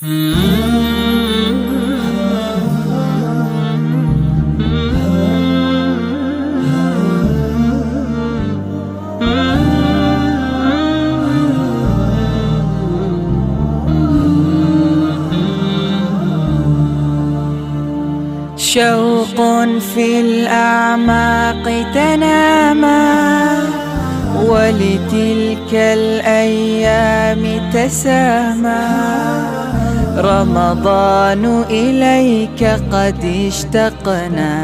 شوق في الأعماق تنامى ولتلك الأيام تسامى رمضان إليك قد اشتقنا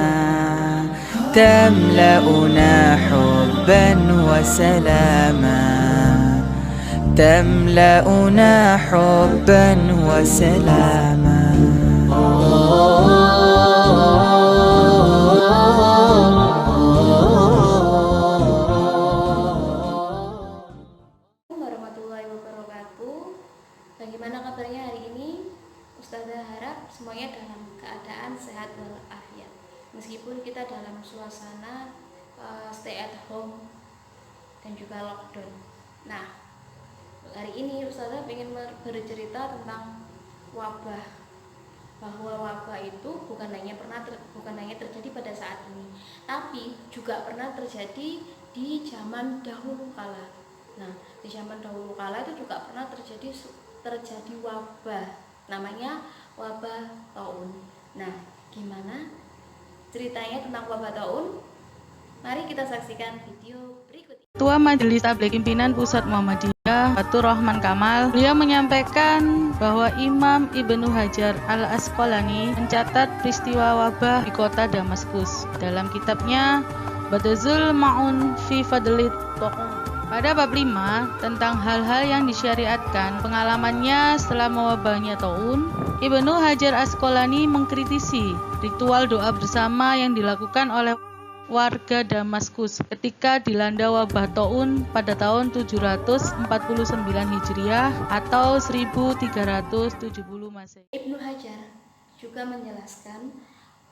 تملأنا حبا وسلاما تملأنا حبا وسلاما. Warahmatullahi wabarakatuh. Bagaimana kabarnya hari ini? Ustazah harap semuanya dalam keadaan sehat walafiat. Meskipun kita dalam suasana stay at home dan juga lockdown. Nah, hari ini Ustazah ingin bercerita tentang wabah, bahwa wabah itu bukan hanya terjadi pada saat ini, tapi juga pernah terjadi di zaman dahulu kala. Nah, di zaman dahulu kala itu juga pernah terjadi wabah, namanya wabah taun. Nah, gimana ceritanya tentang wabah taun? Mari kita saksikan video berikut ini. Ketua Majelis Tabligh Pimpinan Pusat Muhammadiyah Batur Rahman Kamal, beliau menyampaikan bahwa Imam Ibnu Hajar Al-Asqalani mencatat peristiwa wabah di kota Damaskus dalam kitabnya Badazul Ma'un fi Fadlit Taun. Pada bab 5 tentang hal-hal yang disyariatkan pengalamannya setelah mewabahnya taun, Ibnu Hajar Asqalani mengkritisi ritual doa bersama yang dilakukan oleh warga Damaskus ketika dilanda wabah taun pada tahun 749 Hijriah atau 1370 Masehi. Ibnu Hajar juga menjelaskan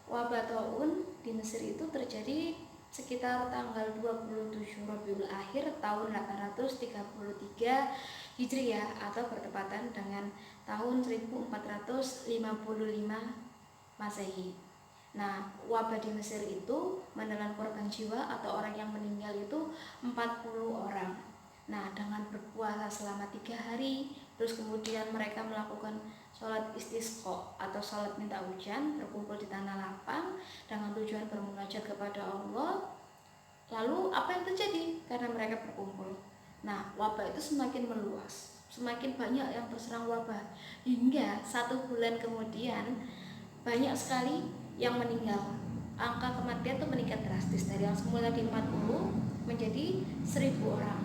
wabah taun di Mesir itu terjadi sekitar tanggal 27 Rabiul Akhir tahun 833 Hijriah atau bertepatan dengan tahun 1455 Masehi. Nah, wabah di Mesir itu menelan korban jiwa atau orang yang meninggal itu 40 orang. Nah, dengan berpuasa selama 3 hari, terus kemudian mereka melakukan sholat istisqa atau sholat minta hujan, berkumpul di tanah lapang dengan tujuan bermunajat kepada Allah. Lalu apa yang terjadi karena mereka berkumpul? Nah, wabah itu semakin meluas, semakin banyak yang terserang wabah, hingga 1 bulan kemudian banyak sekali yang meninggal. Angka kematian itu meningkat drastis dari yang semula di 40 menjadi 1000 orang.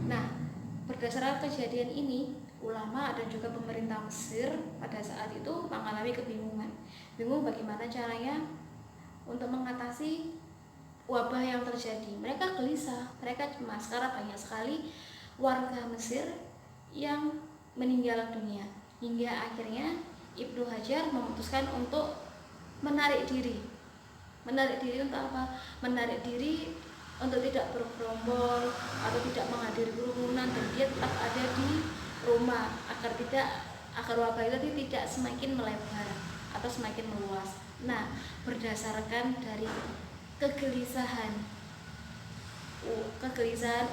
Nah, berdasarkan kejadian ini, ulama dan juga pemerintah Mesir pada saat itu mengalami kebingungan. Bingung bagaimana caranya untuk mengatasi wabah yang terjadi. Mereka gelisah, mereka cemas karena banyak sekali warga Mesir yang meninggal dunia. Hingga akhirnya Ibnu Hajar memutuskan untuk menarik diri. Menarik diri untuk apa? Menarik diri untuk tidak bergerombol atau tidak menghadiri kerumunan, dan dia tetap ada di rumah agar wabah itu tidak semakin melebar atau semakin meluas. Nah, berdasarkan dari kegelisahan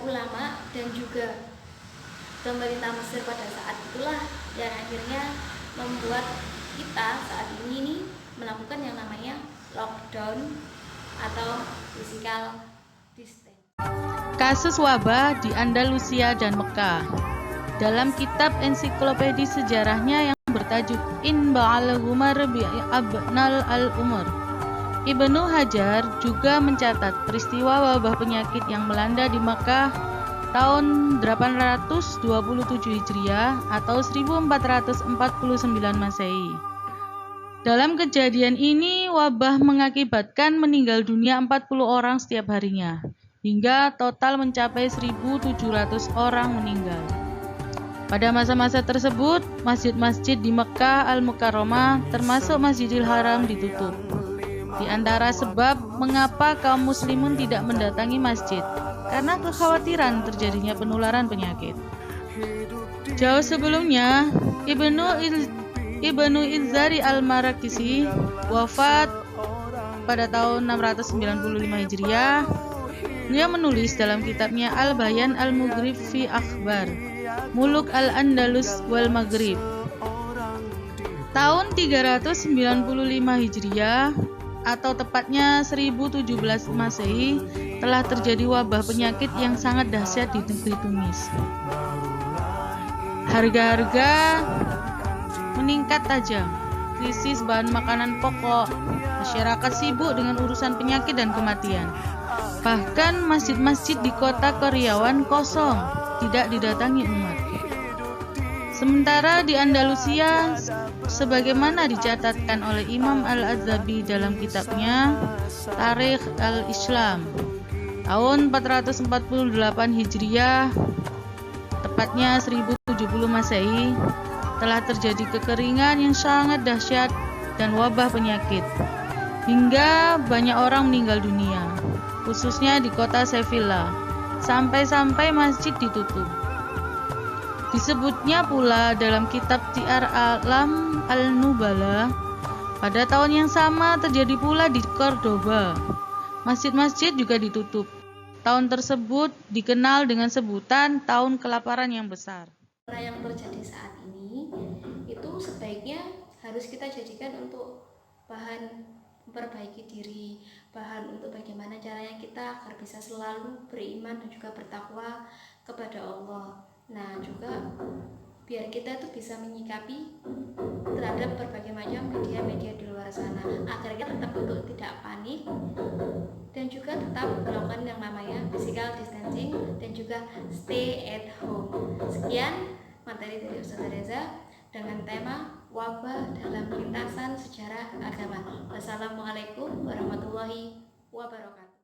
ulama dan juga pemerintah Mesir pada saat itulah yang akhirnya membuat kita saat ini nih melakukan yang namanya lockdown atau physical distance. Kasus wabah di Andalusia dan Mekah. Dalam kitab ensiklopedi sejarahnya yang bertajuk Inba'al Umar bi Abnal al-Umar, Ibnu Hajar juga mencatat peristiwa wabah penyakit yang melanda di Mekah tahun 827 Hijriah atau 1449 Masehi. Dalam kejadian ini, wabah mengakibatkan meninggal dunia 40 orang setiap harinya, hingga total mencapai 1.700 orang meninggal. Pada masa-masa tersebut, masjid-masjid di Mekkah Al-Mukarramah termasuk Masjidil Haram ditutup. Di antara sebab mengapa kaum muslimun tidak mendatangi masjid, karena kekhawatiran terjadinya penularan penyakit. Jauh sebelumnya, Ibnu Izzari al-Marakisi wafat pada tahun 695 Hijriah. Dia menulis dalam kitabnya Al-Bayan Al-Mughrib fi Akhbar Muluk Al-Andalus wal Maghrib. Tahun 395 Hijriah atau tepatnya 1017 Masehi telah terjadi wabah penyakit yang sangat dahsyat di negeri Tunis. Harga-harga meningkat tajam, krisis bahan makanan pokok, masyarakat sibuk dengan urusan penyakit dan kematian. Bahkan masjid-masjid di kota Keriawan kosong, tidak didatangi umat. Sementara di Andalusia, sebagaimana dicatatkan oleh Imam Al-Adzabi dalam kitabnya Tarikh Al-Islam, tahun 448 Hijriah, tepatnya 1070 Masehi, telah terjadi kekeringan yang sangat dahsyat dan wabah penyakit, hingga banyak orang meninggal dunia, khususnya di kota Sevilla, sampai-sampai masjid ditutup. Disebutnya pula dalam kitab Syiar Alam Al-Nubala, pada tahun yang sama terjadi pula di Cordoba. Masjid-masjid juga ditutup. Tahun tersebut dikenal dengan sebutan tahun kelaparan yang besar. Yang terjadi saat ini itu sebaiknya harus kita jadikan untuk bahan memperbaiki diri, bahan untuk bagaimana caranya kita agar bisa selalu beriman dan juga bertakwa kepada Allah. Nah, juga biar kita tuh bisa menyikapi terhadap berbagai macam media-media di luar sana, agar kita tetap untuk tidak panik dan juga tetap melakukan yang namanya physical distancing dan juga stay at home. Sekian materi dari Ustaz Reza dengan tema wabah dalam lintasan sejarah agama. Wassalamualaikum warahmatullahi wabarakatuh.